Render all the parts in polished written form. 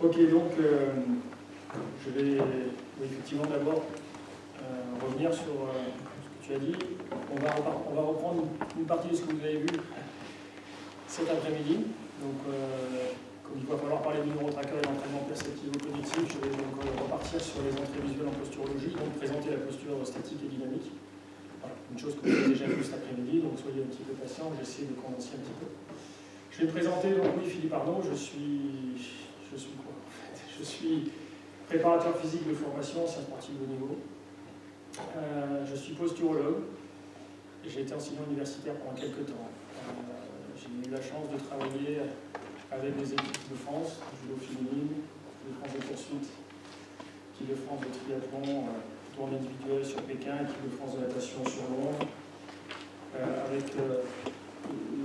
Ok, donc je vais effectivement d'abord revenir sur ce que tu as dit. On va reprendre une partie de ce que vous avez vu cet après-midi. Donc, comme il va falloir parler du neurotracker et d'entraînement perceptivo-cognitif, je vais donc repartir sur les entrées visuelles en posturologie, donc présenter la posture statique et dynamique. Voilà, une chose que vous avez déjà vue cet après-midi, donc soyez un petit peu patient, j'essaie de condenser un petit peu. Je vais me présenter, donc oui, Philippe Arnaud, je suis quoi en fait? Je suis préparateur physique de formation en sciences sportives de haut niveau. Je suis posturologue. J'ai été enseignant universitaire pendant quelques temps. J'ai eu la chance de travailler avec des équipes de France, judo féminine, de France de poursuite, équipe de France de triathlon, tour individuel sur Pékin, équipe de France de natation sur Londres, avec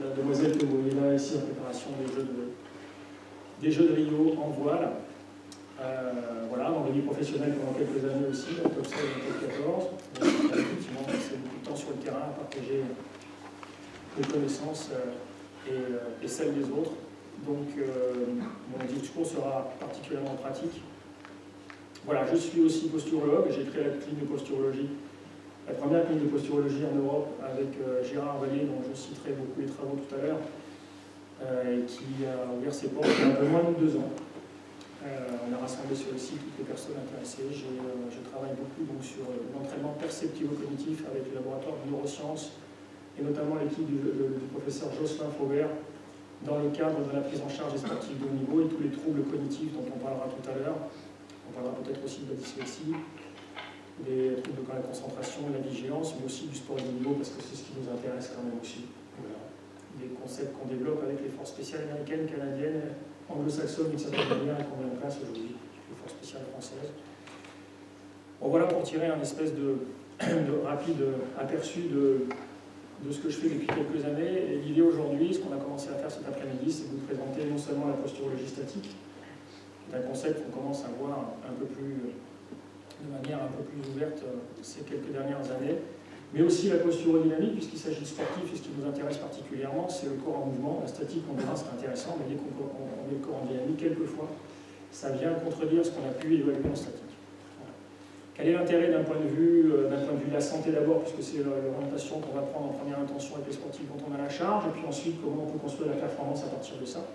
la demoiselle que vous voyez là ici en préparation des Jeux de Rio en voile. Voilà, dans la vie professionnelle pendant quelques années aussi, en top 16 et top 14. Effectivement, c'est beaucoup de temps sur le terrain à partager les connaissances et celles des autres. Donc, mon discours sera particulièrement pratique. Voilà, je suis aussi posturologue, j'ai créé la clinique de posturologie, la première clinique de posturologie en Europe avec Gérard Vallée, dont je citerai beaucoup les travaux tout à l'heure, qui a ouvert ses portes il y a un peu moins de 2 ans. On a rassemblé sur le site toutes les personnes intéressées. Je travaille beaucoup donc, sur l'entraînement perceptivo-cognitif avec le laboratoire de neurosciences et notamment l'équipe du professeur Jocelyn Faubert dans le cadre de la prise en charge des sportifs de haut niveau et tous les troubles cognitifs dont on parlera tout à l'heure. On parlera peut-être aussi de la dyslexie, des troubles de la concentration, de la vigilance, mais aussi du sport de haut niveau parce que c'est ce qui nous intéresse quand même aussi. Voilà. Des concepts qu'on développe avec les forces spéciales américaines, canadiennes, anglo-saxonnes d'une certaine manière et qu'on met en place aujourd'hui, les forces spéciales françaises. Bon, voilà pour tirer un espèce de rapide aperçu de ce que je fais depuis quelques années. Et l'idée aujourd'hui, ce qu'on a commencé à faire cet après-midi, c'est de vous présenter non seulement la posturologie statique, qui est un concept qu'on commence à voir de manière un peu plus ouverte ces quelques dernières années, mais aussi la posturodynamique, puisqu'il s'agit de sportifs, et ce qui nous intéresse particulièrement, c'est le corps en mouvement. La statique, on verra, c'est intéressant, mais dès qu'on met le corps en dynamique, quelquefois, ça vient contredire ce qu'on a pu évaluer en statique. Voilà. Quel est l'intérêt d'un point de vue de la santé d'abord, puisque c'est l'orientation qu'on va prendre en première intention avec les sportifs dont on a la charge, et puis ensuite, comment on peut construire la performance à partir de ça.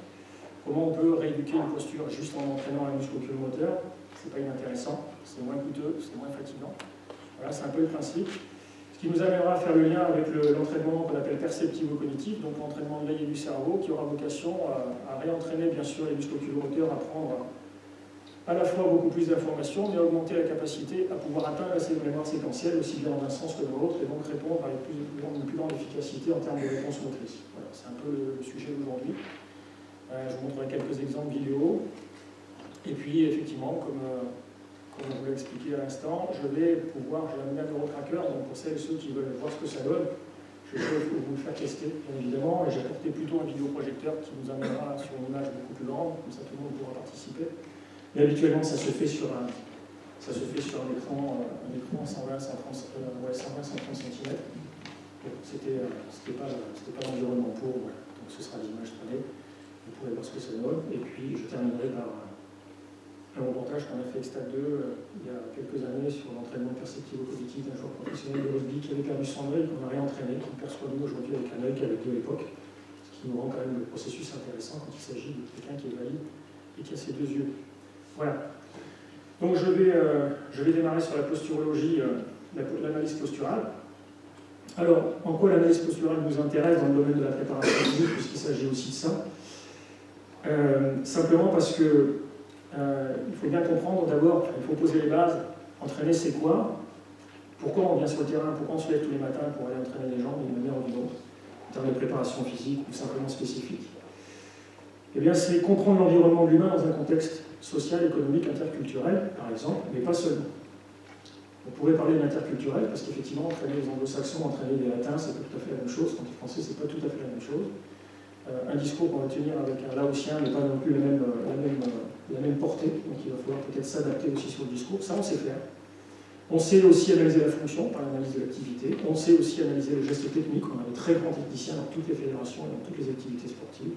Comment on peut rééduquer une posture juste en entraînant un muscle oculomoteur. C'est pas inintéressant, c'est moins coûteux, c'est moins fatigant. Voilà, c'est un peu le principe. Ce qui nous amènera à faire le lien avec l'entraînement qu'on appelle perceptivo-cognitif, donc l'entraînement de l'œil et du cerveau, qui aura vocation à réentraîner bien sûr les muscles oculomoteurs, à prendre à la fois beaucoup plus d'informations, mais à augmenter la capacité à pouvoir atteindre la mémoire séquentielle, aussi bien dans un sens que dans l'autre, et donc répondre avec une plus grande efficacité en termes de réponse motrice. Voilà, c'est un peu le sujet d'aujourd'hui. Je vous montrerai quelques exemples vidéo. Et puis, effectivement, comme je vous l'ai expliqué à l'instant, je vais amener un neurotracker, donc pour celles et ceux qui veulent voir ce que ça donne, je vais vous le faire tester, bien évidemment, et j'ai apporté plutôt un vidéoprojecteur qui nous amènera sur une image beaucoup plus grande, comme ça tout le monde pourra participer. Mais habituellement, ça se fait sur un écran 120-130 cm. C'était pas l'environnement pour, voilà. Donc ce sera l'image 3D. Vous pourrez voir ce que ça donne. Et puis, je terminerai par un reportage qu'on a fait avec Stade 2 il y a quelques années sur l'entraînement perceptivo-cognitif d'un joueur professionnel de rugby qui avait perdu son œil, qu'on a réentraîné, qu'on perçoit nous aujourd'hui avec un œil qu'avec nous à l'époque, ce qui nous rend quand même le processus intéressant quand il s'agit de quelqu'un qui est valide et qui a ses 2 yeux. Voilà. Donc je vais démarrer sur la posturologie, l'analyse posturale. Alors, en quoi l'analyse posturale nous intéresse dans le domaine de la préparation physique, puisqu'il s'agit aussi de ça? Simplement parce que il faut bien comprendre d'abord, il faut poser les bases. Entraîner, c'est quoi? Pourquoi on vient sur le terrain? Pourquoi on se lève tous les matins pour aller entraîner les jambes d'une manière ou d'une autre, en termes de préparation physique ou simplement spécifique? Eh bien, c'est comprendre l'environnement de l'humain dans un contexte social, économique, interculturel, par exemple, mais pas seulement. On pourrait parler d'interculturel, parce qu'effectivement, entraîner les anglo-saxons, entraîner les latins, c'est pas tout à fait la même chose. Quand les français, c'est pas tout à fait la même chose. Un discours qu'on va tenir avec un laotien n'est pas non plus la même portée, donc il va falloir peut-être s'adapter aussi sur le discours. Ça, on sait faire. On sait aussi analyser la fonction par l'analyse de l'activité. On sait aussi analyser les gestes techniques. On a de très grands techniciens dans toutes les fédérations et dans toutes les activités sportives.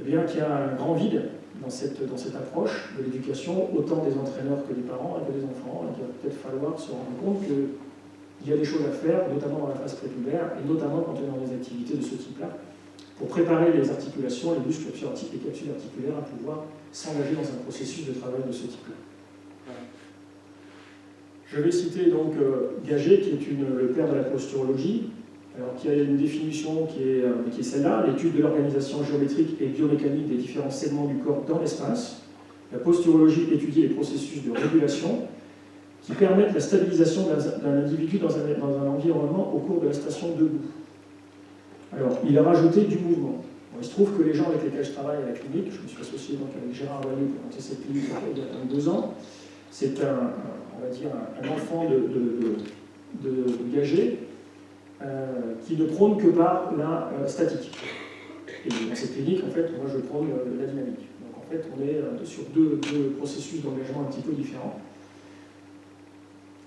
eh bien, qu'il y a un grand vide dans cette approche de l'éducation, autant des entraîneurs que des parents et que des enfants, et qu'il va peut-être falloir se rendre compte qu'il y a des choses à faire, notamment dans la phase prépubère, et notamment quand on est dans des activités de ce type-là, pour préparer les articulations, les muscles psoriatiques, les capsules articulaires à pouvoir s'engager dans un processus de travail de ce type-là. Voilà. Je vais citer donc Gagé, qui est le père de la posturologie, alors qui a une définition qui est celle-là, l'étude de l'organisation géométrique et biomécanique des différents segments du corps dans l'espace. La posturologie étudie les processus de régulation qui permettent la stabilisation d'un individu dans un environnement au cours de la station debout. Alors, il a rajouté du mouvement. Bon, il se trouve que les gens avec lesquels je travaille à la clinique, je me suis associé donc avec Gérard Vallée pour monter cette clinique il y a 2 ans, c'est on va dire un enfant de Gagé qui ne prône que par la statique. Et dans cette clinique, en fait, moi je prône la dynamique. Donc en fait, on est sur deux processus d'engagement un petit peu différents.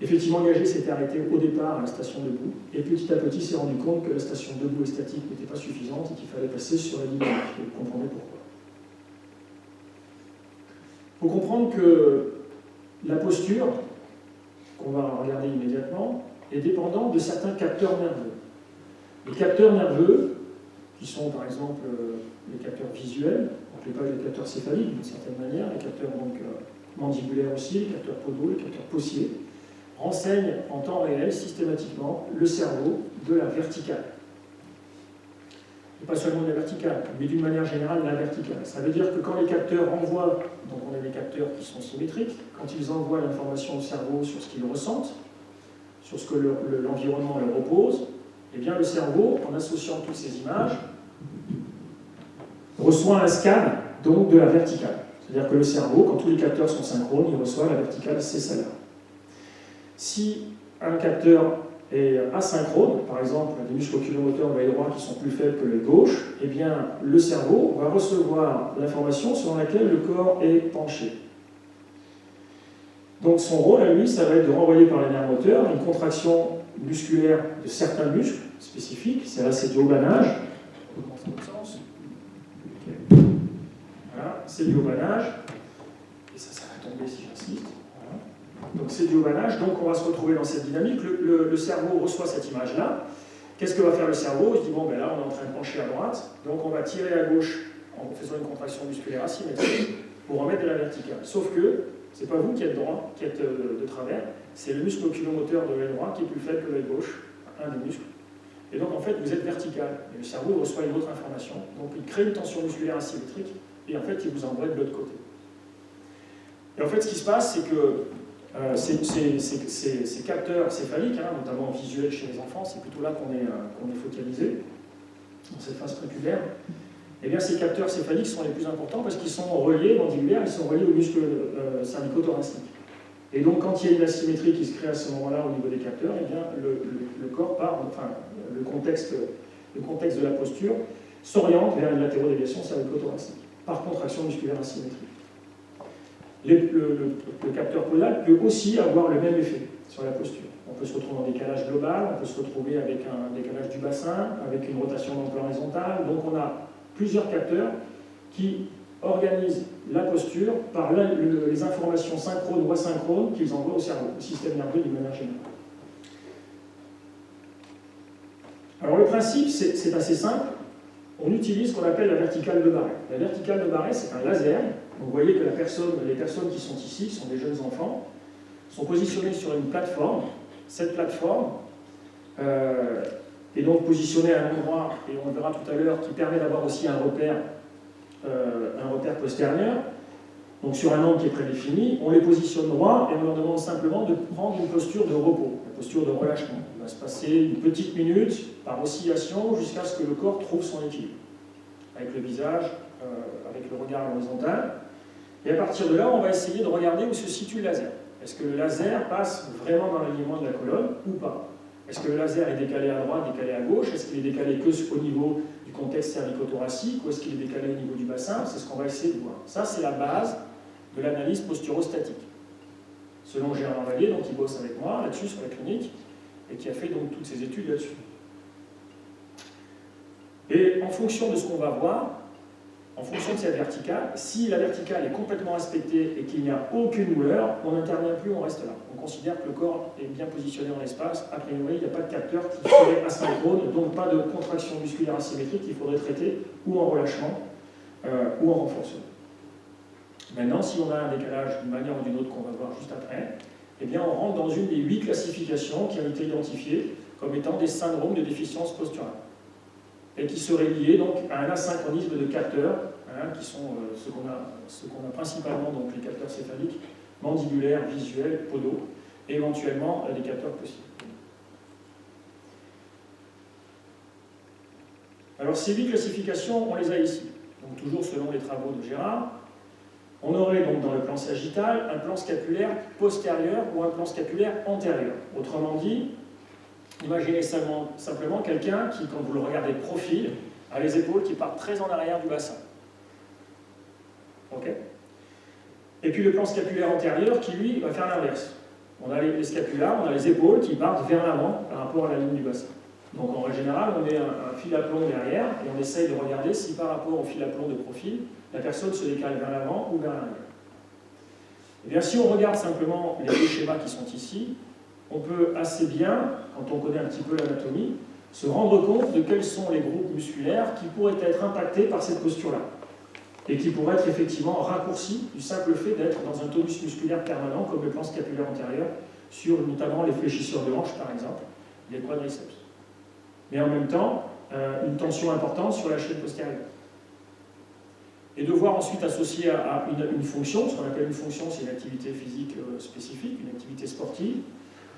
Effectivement, Gagé s'était arrêté au départ à la station debout, et petit à petit s'est rendu compte que la station debout et statique n'était pas suffisante et qu'il fallait passer sur la dynamique. Et vous comprendrez pourquoi. Il faut comprendre que la posture, qu'on va regarder immédiatement, est dépendante de certains capteurs nerveux. Les capteurs nerveux, qui sont par exemple les capteurs visuels, donc les pas les capteurs céphaliques d'une certaine manière, les capteurs donc, mandibulaires aussi, les capteurs podaux, les capteurs poussiers, renseignent en temps réel systématiquement le cerveau de la verticale. Et pas seulement de la verticale, mais d'une manière générale la verticale. Ça veut dire que quand les capteurs envoient, donc on a des capteurs qui sont symétriques, quand ils envoient l'information au cerveau sur ce qu'ils ressentent, sur ce que l'environnement leur oppose, eh bien le cerveau, en associant toutes ces images, reçoit un scan donc de la verticale. C'est-à-dire que le cerveau, quand tous les capteurs sont synchrones, il reçoit la verticale, c'est celle-là. Si un capteur est asynchrone, par exemple des muscles oculomoteurs de l'œil droit qui sont plus faibles que l'œil gauche, eh bien le cerveau va recevoir l'information sur laquelle le corps est penché. Donc son rôle à lui, ça va être de renvoyer par les nerfs moteurs une contraction musculaire de certains muscles spécifiques, c'est du haubanage. Voilà, c'est du haubanage, et ça va tomber si j'insiste. Voilà. Donc c'est du haubanage, donc on va se retrouver dans cette dynamique, le cerveau reçoit cette image-là. Qu'est-ce que va faire le cerveau? Il se dit, bon, ben là on est en train de pencher à droite, donc on va tirer à gauche en faisant une contraction musculaire asymétrique pour remettre de la verticale. Sauf que c'est pas vous qui êtes droit, qui êtes de travers, c'est le muscle oculomoteur de l'œil droit qui est plus faible que l'œil gauche, un des muscles. Et donc en fait vous êtes vertical, et le cerveau reçoit une autre information, donc il crée une tension musculaire asymétrique, et en fait il vous envoie de l'autre côté. Et en fait ce qui se passe, c'est que ces capteurs céphaliques, notamment visuels chez les enfants, c'est plutôt là qu'on est focalisé, dans cette phase prépubère. Eh bien, ces capteurs céphaliques sont les plus importants parce qu'ils sont reliés, mandibulaires, ils sont reliés au muscle cervico-thoracique. Et donc, quand il y a une asymétrie qui se crée à ce moment-là au niveau des capteurs, eh bien, le corps part, enfin, le contexte de la posture s'oriente vers une latérodéviation cervico-thoracique, par contraction musculaire asymétrique. Le capteur podal peut aussi avoir le même effet sur la posture. On peut se retrouver en décalage global, on peut se retrouver avec un décalage du bassin, avec une rotation d'ampleur horizontale. Donc, on a plusieurs capteurs qui organisent la posture par les informations synchrones ou asynchrones qu'ils envoient au cerveau, au système nerveux d'une manière générale. Alors le principe, c'est assez simple. On utilise ce qu'on appelle la verticale de Barré. La verticale de Barré, c'est un laser. Donc, vous voyez que les personnes qui sont ici, qui sont des jeunes enfants, sont positionnées sur une plateforme. Cette plateforme est donc positionnée à un endroit, et on le verra tout à l'heure, qui permet d'avoir aussi un repère postérieur, donc sur un angle qui est prédéfini. On les positionne droit et on leur demande simplement de prendre une posture de repos, une posture de relâchement. Il va se passer une petite minute par oscillation jusqu'à ce que le corps trouve son équilibre, avec le visage, avec le regard horizontal. Et à partir de là, on va essayer de regarder où se situe le laser. Est-ce que le laser passe vraiment dans l'alignement de la colonne ou pas? Est-ce que le laser est décalé à droite, décalé à gauche? Est-ce qu'il est décalé que au niveau du contexte cervico-thoracique ou est-ce qu'il est décalé au niveau du bassin? C'est ce qu'on va essayer de voir. Ça, c'est la base de l'analyse posturostatique. Selon Gérard Vallée, donc, qui bosse avec moi là-dessus sur la clinique et qui a fait donc toutes ses études là-dessus. Et en fonction de ce qu'on va voir, en fonction de cette verticale. Si la verticale est complètement respectée et qu'il n'y a aucune douleur, on n'intervient plus, on reste là. On considère que le corps est bien positionné dans l'espace. A priori, il n'y a pas de capteur qui serait asynchrone, donc pas de contraction musculaire asymétrique qu'il faudrait traiter ou en relâchement ou en renforcement. Maintenant, si on a un décalage d'une manière ou d'une autre qu'on va voir juste après, eh bien, on rentre dans une des 8 classifications qui ont été identifiées comme étant des syndromes de déficience posturale et qui seraient liés donc à un asynchronisme de capteurs, qui sont ce qu'on a principalement, donc les capteurs céphaliques, mandibulaires, visuels, podaux, et éventuellement des capteurs possibles. Alors ces 8 classifications, on les a ici. Donc toujours selon les travaux de Gérard, on aurait donc dans le plan sagittal un plan scapulaire postérieur ou un plan scapulaire antérieur. Autrement dit, imaginez simplement quelqu'un qui, quand vous le regardez de profil, a les épaules qui partent très en arrière du bassin. Ok ? Et puis le plan scapulaire antérieur qui, lui, va faire l'inverse. On a les scapulas, on a les épaules qui partent vers l'avant par rapport à la ligne du bassin. Donc en règle générale, on met un fil à plomb derrière et on essaye de regarder si par rapport au fil à plomb de profil, la personne se décale vers l'avant ou vers l'arrière. Et bien si on regarde simplement les deux schémas qui sont ici, on peut assez bien, quand on connaît un petit peu l'anatomie, se rendre compte de quels sont les groupes musculaires qui pourraient être impactés par cette posture-là et qui pourraient être effectivement raccourcis du simple fait d'être dans un tonus musculaire permanent comme le plan scapulaire antérieur sur notamment les fléchisseurs de hanche par exemple, les quadriceps. Mais en même temps, une tension importante sur la chaîne postérieure. Et de voir ensuite associé à une fonction, ce qu'on appelle une fonction, c'est une activité physique spécifique, une activité sportive,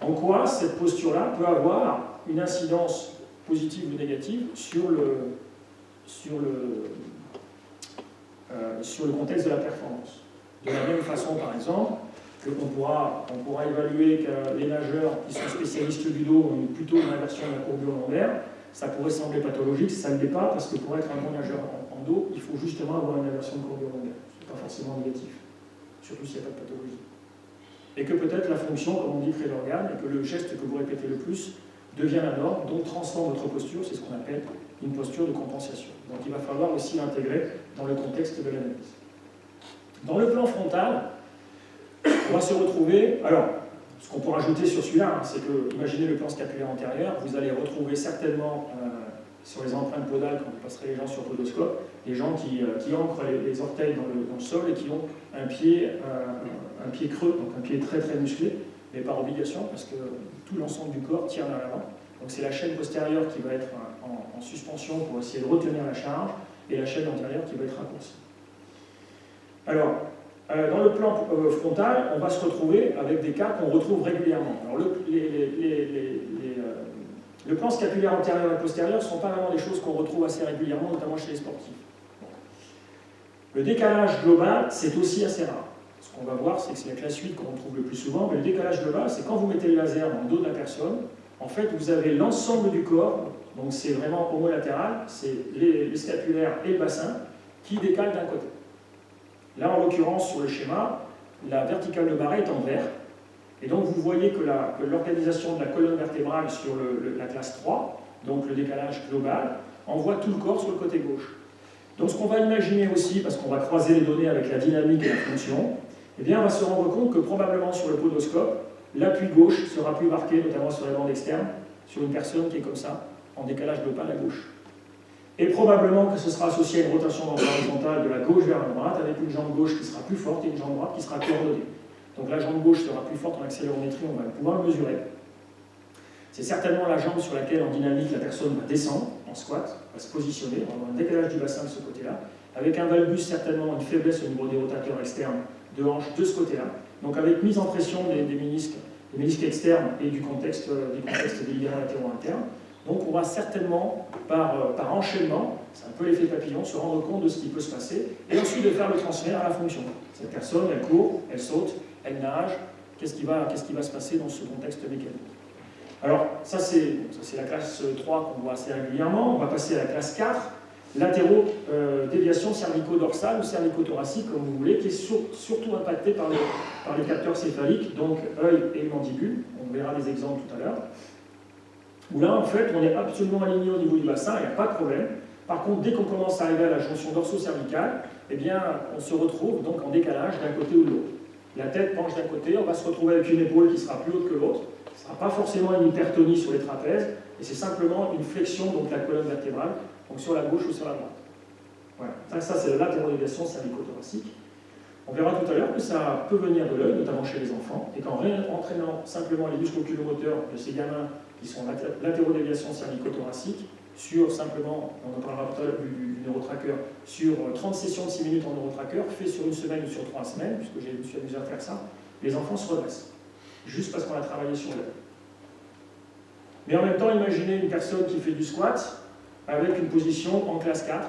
en quoi cette posture-là peut avoir une incidence positive ou négative sur le contexte de la performance. De la même façon, par exemple, qu'on pourra évaluer que les nageurs qui sont spécialistes du dos ont plutôt une inversion de la courbure lombaire. Ça pourrait sembler pathologique, ça ne l'est pas, parce que pour être un bon nageur en dos, il faut justement avoir une inversion de courbure lombaire. Ce n'est pas forcément négatif, surtout s'il n'y a pas de pathologie. Et que peut-être la fonction, comme on dit, crée l'organe, et que le geste que vous répétez le plus devient la norme, donc transforme votre posture, c'est ce qu'on appelle une posture de compensation. Donc il va falloir aussi l'intégrer dans le contexte de l'analyse. Dans le plan frontal, on va se retrouver, alors, ce qu'on peut rajouter sur celui-là, c'est que, imaginez le plan scapulaire antérieur, vous allez retrouver certainement sur les empreintes podales, quand vous passerez les gens sur podoscope, des gens qui ancrent les orteils dans le sol et qui ont un pied creux, donc un pied très très musclé, mais par obligation, parce que tout l'ensemble du corps tire vers l'avant. Donc c'est la chaîne postérieure qui va être en suspension pour essayer de retenir la charge, et la chaîne antérieure qui va être raccourcie. Alors, dans le plan frontal, on va se retrouver avec des cas qu'on retrouve régulièrement. Alors, le plan scapulaire antérieur et postérieur ne sont pas vraiment des choses qu'on retrouve assez régulièrement, notamment chez les sportifs. Le décalage global, c'est aussi assez rare. Ce qu'on va voir, c'est que c'est la classe 8 qu'on retrouve le plus souvent, mais le décalage global, c'est quand vous mettez le laser dans le dos de la personne, en fait, vous avez l'ensemble du corps, donc c'est vraiment homolatéral, c'est les scapulaires et le bassin, qui décalent d'un côté. Là, en l'occurrence, sur le schéma, la verticale de Barré est en vert. Et donc, vous voyez que l'organisation de la colonne vertébrale sur la classe 3, donc le décalage global, envoie tout le corps sur le côté gauche. Donc, ce qu'on va imaginer aussi, parce qu'on va croiser les données avec la dynamique et la fonction, eh bien, on va se rendre compte que probablement sur le podoscope, l'appui gauche sera plus marqué, notamment sur la bande externe, sur une personne qui est comme ça, en décalage global à gauche. Et probablement que ce sera associé à une rotation horizontale de la gauche vers la droite, avec une jambe gauche qui sera plus forte et une jambe droite qui sera coordonnée. Donc la jambe gauche sera plus forte en accélérométrie, on va pouvoir le mesurer. C'est certainement la jambe sur laquelle, en dynamique, la personne va descendre, en squat, va se positionner, on va avoir un décalage du bassin de ce côté-là, avec un valgus, certainement une faiblesse au niveau des rotateurs externes de hanche de ce côté-là. Donc avec mise en pression des ménisques externes et du contexte des ligaments latéraux internes. Donc on va certainement, par enchaînement, c'est un peu l'effet papillon, se rendre compte de ce qui peut se passer, et ensuite de faire le transfert à la fonction. Cette personne, elle court, elle saute, elle nage, qu'est-ce qui va se passer dans ce contexte mécanique? Alors, ça c'est la classe 3 qu'on voit assez régulièrement. On va passer à la classe 4, latéraux, déviation cervico-dorsale ou cervico-thoracique, comme vous voulez, qui est surtout impactée par les capteurs céphaliques, donc œil et mandibule. On verra des exemples tout à l'heure. Où là, en fait, on est absolument aligné au niveau du bassin, il n'y a pas de problème. Par contre, dès qu'on commence à arriver à la jonction dorso-cervicale, eh bien, on se retrouve donc en décalage d'un côté ou de l'autre. La tête penche d'un côté, on va se retrouver avec une épaule qui sera plus haute que l'autre. Ce ne sera pas forcément une hypertonie sur les trapèzes, et c'est simplement une flexion donc de la colonne vertébrale, donc sur la gauche ou sur la droite. Voilà. Ça c'est la latérodéviation cervico-thoracique. On verra tout à l'heure que ça peut venir de l'œil, notamment chez les enfants, et qu'en entraînant simplement les muscles oculomoteurs de ces gamins qui sont latérodéviation cervico-thoracique, sur simplement, on en parlera tout à l'heure du neurotracker, sur 30 sessions de 6 minutes en neurotracker, fait sur une semaine ou sur 3 semaines, puisque je me suis amusé à faire ça, les enfants se redressent, juste parce qu'on a travaillé sur l'œil. Mais en même temps, imaginez une personne qui fait du squat avec une position en classe 4,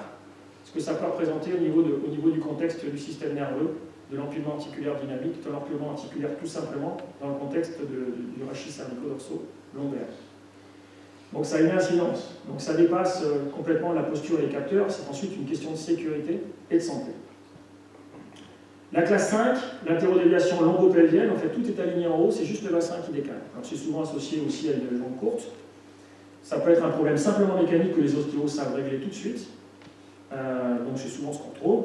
ce que ça peut représenter au niveau du contexte du système nerveux, de l'empilement articulaire dynamique, de l'empilement articulaire tout simplement dans le contexte du rachis cervico-dorso-lombaire. Donc ça a une incidence. Donc ça dépasse complètement la posture et les capteurs, c'est ensuite une question de sécurité et de santé. La classe 5, latérodéviation lombo-pelvienne, en fait tout est aligné en haut, c'est juste le bassin qui décale. Alors c'est souvent associé aussi à une jambe courte. Ça peut être un problème simplement mécanique que les ostéos savent régler tout de suite. Donc c'est souvent ce qu'on trouve.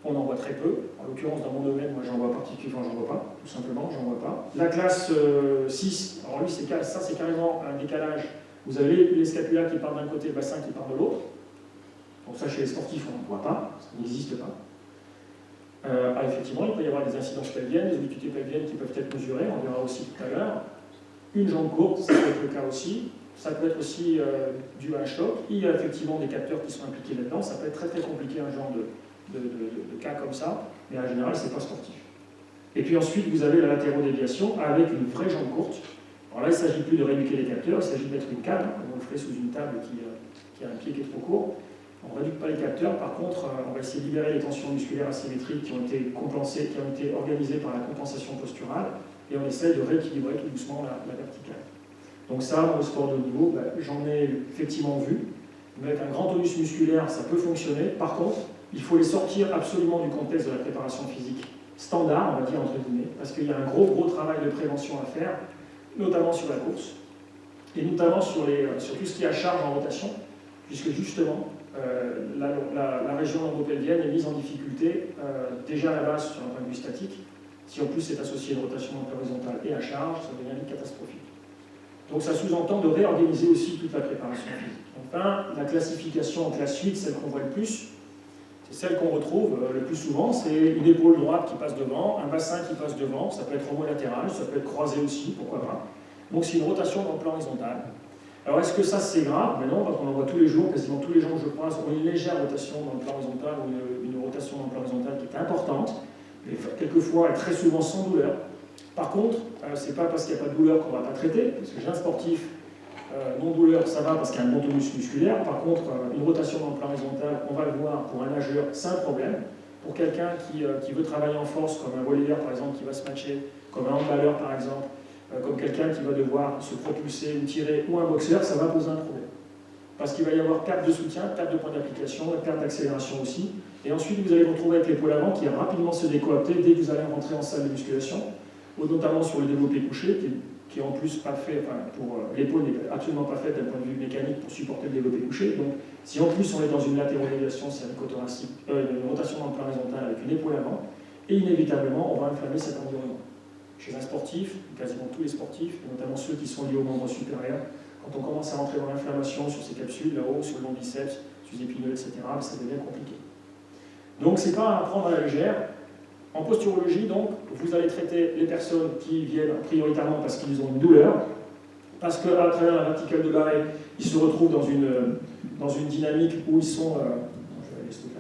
On en voit très peu. En l'occurrence, dans mon domaine, moi j'en vois particulièrement, j'en vois pas, tout simplement, j'en vois pas. La classe 6, alors lui, ça c'est carrément un décalage. Vous avez les scapulas qui partent d'un côté, le bassin qui part de l'autre. Donc ça, chez les sportifs, on ne voit pas, ça n'existe pas. Effectivement, il peut y avoir des incidences pelviennes, des obliquités pelviennes qui peuvent être mesurées, on verra aussi tout à l'heure. Une jambe courte, ça peut être le cas aussi. Ça peut être aussi dû à un choc. Il y a effectivement des capteurs qui sont impliqués là-dedans. Ça peut être très très compliqué, un genre de cas comme ça, mais en général, c'est pas sportif. Et puis ensuite, vous avez la latérodéviation avec une vraie jambe courte. Alors là, il ne s'agit plus de rééduquer les capteurs, il s'agit de mettre une canne, comme on le ferait sous une table qui a un pied qui est trop court. On ne réduit pas les capteurs, par contre, on va essayer de libérer les tensions musculaires asymétriques qui ont été compensées, qui ont été organisées par la compensation posturale, et on essaie de rééquilibrer tout doucement la verticale. Donc ça, dans le sport de haut niveau, j'en ai effectivement vu. Avec un grand tonus musculaire, ça peut fonctionner. Par contre, il faut les sortir absolument du contexte de la préparation physique standard, on va dire entre guillemets, parce qu'il y a un gros travail de prévention à faire, notamment sur la course, et notamment sur tout ce qui est à charge en rotation, puisque justement, la région lombo-pelvienne est mise en difficulté déjà à la base sur un point de vue statique. Si en plus c'est associé à une rotation horizontale et à charge, ça devient vite catastrophique. Donc ça sous-entend de réorganiser aussi toute la préparation physique. Enfin, la classification en classe 8, celle qu'on voit le plus, c'est celle qu'on retrouve le plus souvent, c'est une épaule droite qui passe devant, un bassin qui passe devant, ça peut être homolatéral, ça peut être croisé aussi, pourquoi pas. Donc c'est une rotation dans le plan horizontal. Alors est-ce que ça c'est grave? Mais non, parce qu'on en voit tous les jours, quasiment tous les gens que je croise ont une légère rotation dans le plan horizontal ou une rotation dans le plan horizontal qui est importante, mais quelquefois et très souvent sans douleur. Par contre, c'est pas parce qu'il n'y a pas de douleur qu'on ne va pas traiter, parce que j'ai un sportif non-douleur, ça va parce qu'il y a un bon tonus musculaire. Par contre, une rotation dans le plan horizontal, on va le voir pour un nageur, c'est un problème. Pour quelqu'un qui veut travailler en force, comme un volleyeur par exemple qui va se matcher, comme un handballeur par exemple, comme quelqu'un qui va devoir se propulser ou tirer, ou un boxeur, ça va poser un problème. Parce qu'il va y avoir perte de soutien, perte de point d'application, perte d'accélération aussi. Et ensuite, vous allez vous retrouver avec l'épaule avant qui va rapidement se décoapter dès que vous allez rentrer en salle de musculation, notamment sur le développé couché, qui est en plus pas fait, l'épaule n'est absolument pas faite d'un point de vue mécanique pour supporter le développé couché. Donc, si en plus on est dans une latérodéviation cervico-thoracique, une rotation dans le plan horizontal avec une épaule avant, et inévitablement, on va inflammer cet environnement. Chez un sportif, quasiment tous les sportifs, et notamment ceux qui sont liés aux membres supérieurs, quand on commence à rentrer dans l'inflammation sur ces capsules, là-haut, sur le long biceps, sur les épineux, etc., ça devient compliqué. Donc, c'est pas à prendre à la légère. En posturologie, donc, vous allez traiter les personnes qui viennent prioritairement parce qu'ils ont une douleur, parce qu'à travers la verticale de l'arrêt, ils se retrouvent dans une dynamique où ils sont... je vais aller stopper.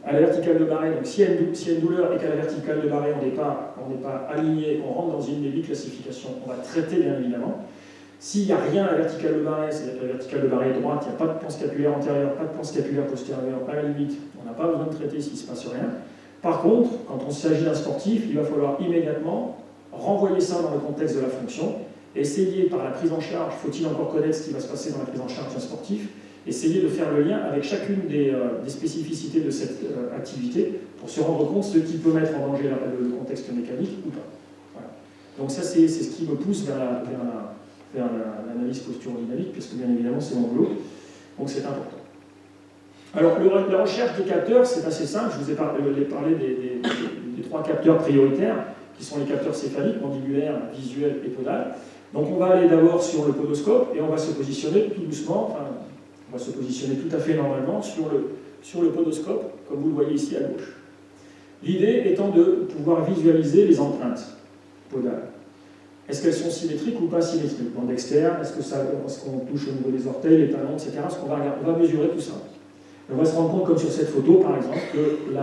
À la verticale de l'arrêt, donc s'il y a une douleur et qu'à la verticale de l'arrêt, on n'est pas aligné, on rentre dans une des 8 classifications, on va traiter bien évidemment. S'il n'y a rien à la verticale de l'arrêt, c'est-à-dire que la verticale de l'arrêt est droite, il n'y a pas de plan scapulaire antérieur, pas de plan scapulaire postérieur, à la limite, on n'a pas besoin de traiter s'il ne se passe rien. Par contre, quand on s'agit d'un sportif, il va falloir immédiatement renvoyer ça dans le contexte de la fonction, essayer par la prise en charge, faut-il encore connaître ce qui va se passer dans la prise en charge d'un sportif, essayer de faire le lien avec chacune des spécificités de cette activité pour se rendre compte ce qui peut mettre en danger le contexte mécanique ou pas. Voilà. Donc ça, c'est ce qui me pousse vers faire l'analyse posture-dynamique, puisque bien évidemment c'est mon boulot, donc c'est important. Alors la recherche des capteurs, c'est assez simple, je vous ai parlé des 3 capteurs prioritaires, qui sont les capteurs céphaliques, mandibulaires, visuels et podal. Donc on va aller d'abord sur le podoscope, et on va se positionner tout doucement, enfin, on va se positionner tout à fait normalement sur le podoscope, comme vous le voyez ici à gauche. L'idée étant de pouvoir visualiser les empreintes podales. Est-ce qu'elles sont symétriques ou pas symétriques? Bande externe, est-ce qu'on touche au niveau des orteils, les talons, etc. On va mesurer tout ça. On va se rendre compte, comme sur cette photo par exemple, que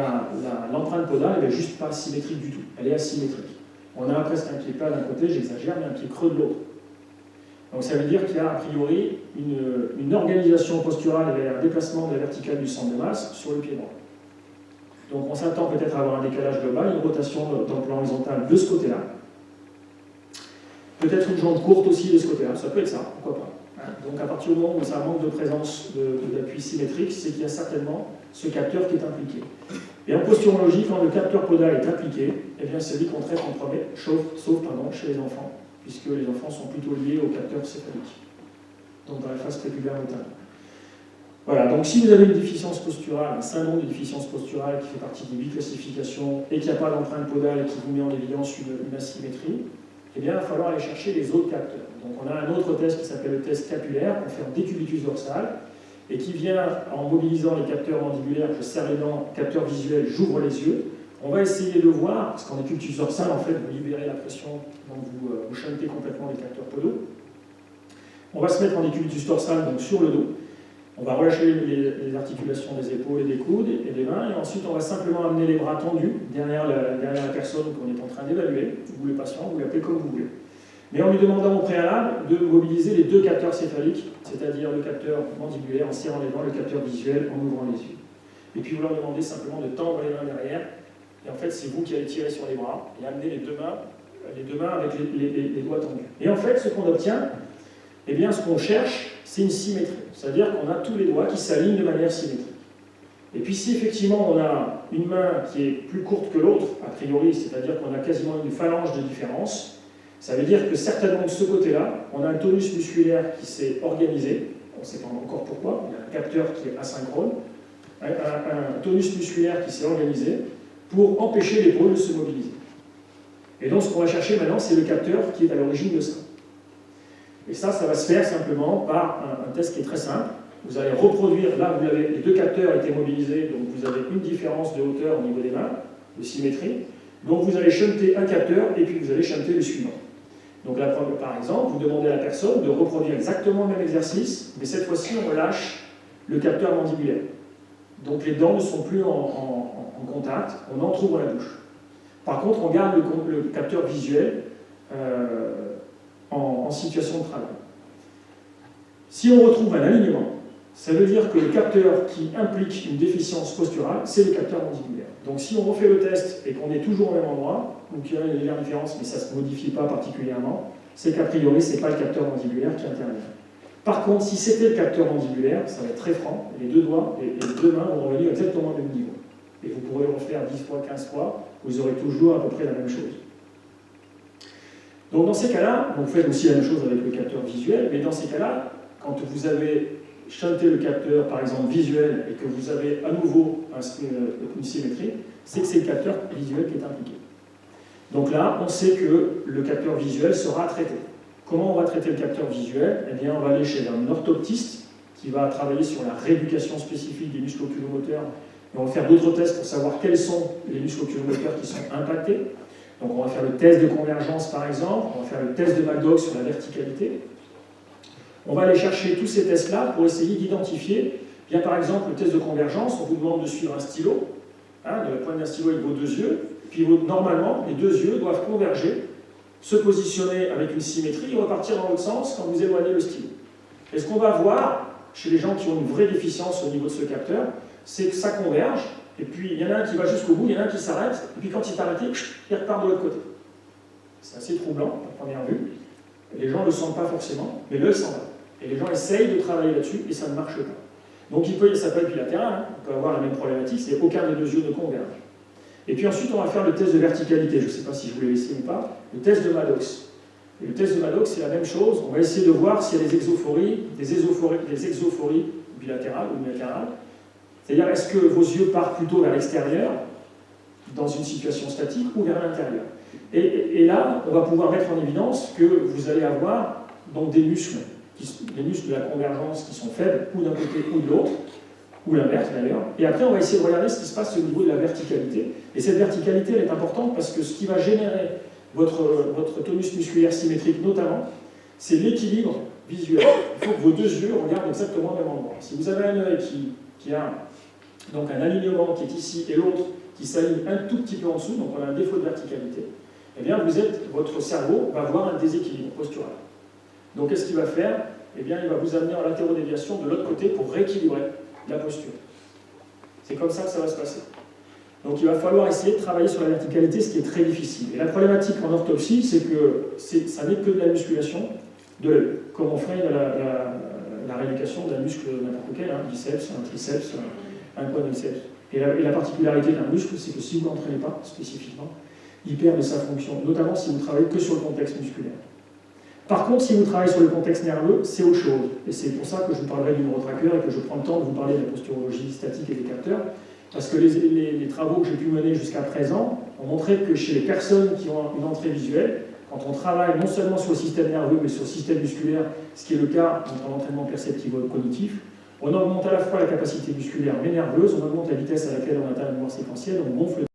l'empreinte podale n'est juste pas symétrique du tout. Elle est asymétrique. On a presque un pied plat d'un côté, j'exagère, mais un pied creux de l'autre. Donc ça veut dire qu'il y a a priori une organisation posturale et un déplacement de la verticale du centre de masse sur le pied droit. Donc on s'attend peut-être à avoir un décalage global, une rotation dans le plan horizontal de ce côté-là. Peut-être une jambe courte aussi de ce côté-là, ça peut être ça, pourquoi pas. Donc à partir du moment où ça manque de présence d'appui symétrique, c'est qu'il y a certainement ce capteur qui est impliqué. Et en posturologie, quand le capteur podal est impliqué, eh bien c'est lui qu'on traite en premier, sauf chez les enfants, puisque les enfants sont plutôt liés au capteur céphalique, donc dans la phase crépulaire notamment. Voilà, donc si vous avez une déficience posturale, un syndrome de déficience posturale qui fait partie des 8 classifications et qu'il n'y a pas d'empreinte podale qui vous met en évidence une asymétrie, eh bien il va falloir aller chercher les autres capteurs. Donc on a un autre test qui s'appelle le test capulaire, on fait un décubitus dorsal, et qui vient en mobilisant les capteurs mandibulaires, je serre les dents, capteur visuel, j'ouvre les yeux. On va essayer de voir, parce qu'en décubitus dorsal, en fait, vous libérez la pression, donc vous shuntez complètement les capteurs podaux. On va se mettre en décubitus dorsal, donc sur le dos. On va relâcher les articulations des épaules et des coudes et des mains, et ensuite on va simplement amener les bras tendus derrière la personne qu'on est en train d'évaluer, ou le patient, vous l'appelez comme vous voulez. Mais en lui demandant au préalable de mobiliser les 2 capteurs céphaliques, c'est-à-dire le capteur mandibulaire en serrant les dents, le capteur visuel en ouvrant les yeux. Et puis vous leur demandez simplement de tendre les mains derrière, et en fait c'est vous qui allez tirer sur les bras et amener les deux mains avec les doigts tendus. Et en fait ce qu'on obtient, eh bien ce qu'on cherche, c'est une symétrie. C'est-à-dire qu'on a tous les doigts qui s'alignent de manière symétrique. Et puis si effectivement on a une main qui est plus courte que l'autre, a priori, c'est-à-dire qu'on a quasiment une phalange de différence, ça veut dire que certainement de ce côté-là, on a un tonus musculaire qui s'est organisé, on ne sait pas encore pourquoi, il y a un capteur qui est asynchrone, un tonus musculaire qui s'est organisé pour empêcher l'épaule de se mobiliser. Et donc ce qu'on va chercher maintenant, c'est le capteur qui est à l'origine de ça. Et ça va se faire simplement par un test qui est très simple. Vous allez reproduire, là vous avez les 2 capteurs étaient mobilisés, donc vous avez une différence de hauteur au niveau des mains, de symétrie. Donc vous allez shunter un capteur et puis vous allez shunter le suivant. Donc là, par exemple, vous demandez à la personne de reproduire exactement le même exercice, mais cette fois-ci on relâche le capteur mandibulaire. Donc les dents ne sont plus en contact, on entrouvre la bouche. Par contre, on garde le capteur visuel en situation de travail. Si on retrouve un alignement, ça veut dire que le capteur qui implique une déficience posturale, c'est le capteur mandibulaire. Donc si on refait le test et qu'on est toujours au même endroit, donc il y a une légère différence, mais ça ne se modifie pas particulièrement, c'est qu'a priori, ce n'est pas le capteur mandibulaire qui intervient. Par contre, si c'était le capteur mandibulaire, ça va être très franc, les 2 doigts et les 2 mains vont revenir exactement au même niveau. Et vous pourrez le refaire 10 fois, 15 fois, vous aurez toujours à peu près la même chose. Donc dans ces cas-là, vous faites aussi la même chose avec le capteur visuel, mais dans ces cas-là, quand vous avez shunté le capteur, par exemple visuel, et que vous avez à nouveau une symétrie, c'est que c'est le capteur visuel qui est impliqué. Donc là, on sait que le capteur visuel sera traité. Comment on va traiter le capteur visuel? Eh bien, on va aller chez un orthoptiste qui va travailler sur la rééducation spécifique des muscles oculomoteurs. Et on va faire d'autres tests pour savoir quels sont les muscles oculomoteurs qui sont impactés. Donc on va faire le test de convergence par exemple, on va faire le test de Magdock sur la verticalité. On va aller chercher tous ces tests-là pour essayer d'identifier, bien par exemple le test de convergence, on vous demande de suivre un stylo, le point d'un stylo avec vos 2 yeux, puis normalement les 2 yeux doivent converger, se positionner avec une symétrie et repartir dans l'autre sens quand vous éloignez le stylo. Et ce qu'on va voir chez les gens qui ont une vraie déficience au niveau de ce capteur, c'est que ça converge, et puis il y en a un qui va jusqu'au bout, il y en a un qui s'arrête, et puis quand il est arrêté, il repart de l'autre côté. C'est assez troublant, à première vue. Les gens ne le sentent pas forcément, mais l'œil s'en va. Et les gens essayent de travailler là-dessus, et ça ne marche pas. Donc ça peut être bilatéral, on peut avoir la même problématique, c'est qu'aucun des 2 yeux ne converge. Et puis ensuite, on va faire le test de verticalité, je ne sais pas si je vous l'ai laissé ou pas, le test de Maddox. Et le test de Maddox, c'est la même chose. On va essayer de voir s'il y a des exophories bilatérales ou unilatérales. C'est-à-dire, est-ce que vos yeux partent plutôt vers l'extérieur, dans une situation statique, ou vers l'intérieur. Et là, on va pouvoir mettre en évidence que vous allez avoir donc, des muscles, les muscles de la convergence qui sont faibles, ou d'un côté ou de l'autre, ou l'inverse d'ailleurs. Et après, on va essayer de regarder ce qui se passe au niveau de la verticalité. Et cette verticalité, elle est importante parce que ce qui va générer votre tonus musculaire symétrique notamment, c'est l'équilibre visuel. Il faut que vos deux yeux regardent exactement au même endroit. Si vous avez un œil qui a donc un alignement qui est ici et l'autre qui s'aligne un tout petit peu en dessous, donc on a un défaut de verticalité, eh bien votre cerveau va avoir un déséquilibre postural. Donc qu'est-ce qu'il va faire? Eh bien il va vous amener en latérodéviation de l'autre côté pour rééquilibrer la posture. C'est comme ça que ça va se passer. Donc il va falloir essayer de travailler sur la verticalité, ce qui est très difficile. Et la problématique en orthopsie, c'est que ça n'est que de la musculation de l'œil, comme on ferait la rééducation d'un muscle n'importe quel, un biceps, un triceps, un quadriceps. Et la particularité d'un muscle, c'est que si vous ne l'entraînez pas spécifiquement, il perd de sa fonction, notamment si vous travaillez que sur le contexte musculaire. Par contre, si vous travaillez sur le contexte nerveux, c'est autre chose. Et c'est pour ça que je vous parlerai du neurotracker et que je prends le temps de vous parler de la posturologie statique et des capteurs. Parce que les travaux que j'ai pu mener jusqu'à présent ont montré que chez les personnes qui ont une entrée visuelle, quand on travaille non seulement sur le système nerveux, mais sur le système musculaire, ce qui est le cas dans l'entraînement perceptivo-cognitif, on augmente à la fois la capacité musculaire mais nerveuse, on augmente la vitesse à laquelle on atteint la mémoire séquentielle, on gonfle